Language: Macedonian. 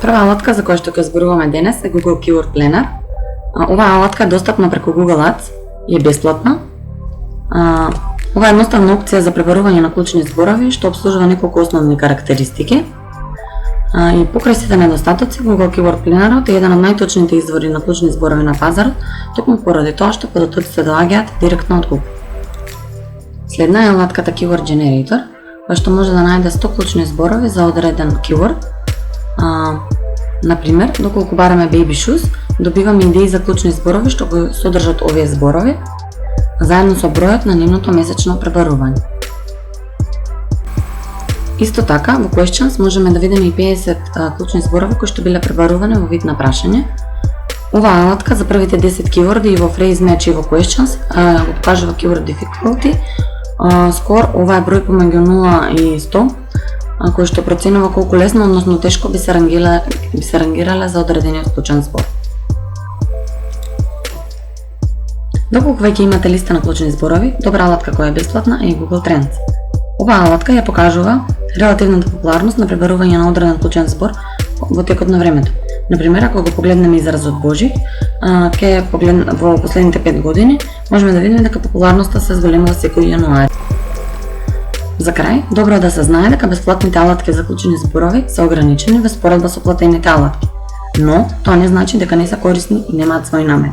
Прва алатка за која што ќе зборуваме денес е Google Keyword Planner. Оваа алатка е достапна преку Google Ads и е бесплатна. Ова е едноставна опција за пребарување на клучни зборови што обслужува неколку основни карактеристики. И покрај сите недостатоци, Google Keyword Planner е еден од најточните извори на клучни зборови на пазарот, токму поради тоа што податоците доаѓаат директно од Google. Следна е алатката Keyword Generator, која што може да најде 100 клучни зборови за одреден keyword. Например, доколку бараме baby shoes, добиваме идеи за клучни зборови што го содржат овие зборови, заедно со бројот на нивното месечно пребарување. Исто така, во Questions можеме да видиме и 50 клучни зборови кои што биле пребарувани во вид на прашање. Оваа алатка за првите 10 keyword и во phrase match и во Questions го покажува keyword difficulty, score, ова е број помеѓу 0 и 100, кој што проценува колку лесно, односно тешко би се рангирале за одредениот клучен збор. Доколку веќе имате листа на клучни зборови, добра алатка која е бесплатна е Google Trends. Оваа алатка ја покажува релативната популарност на пребарување на одреден клучен збор во текот на времето. Например, ако го погледнеме изразот Божик, во последните 5 години, можеме да видиме дека популарноста се зголемува секој јануари. За крај, добро е да се знае дека бесплатните алатки за клучни зборови се ограничени во споредба со платените алатки, но тоа не значи дека не се корисни и немаат свој намер.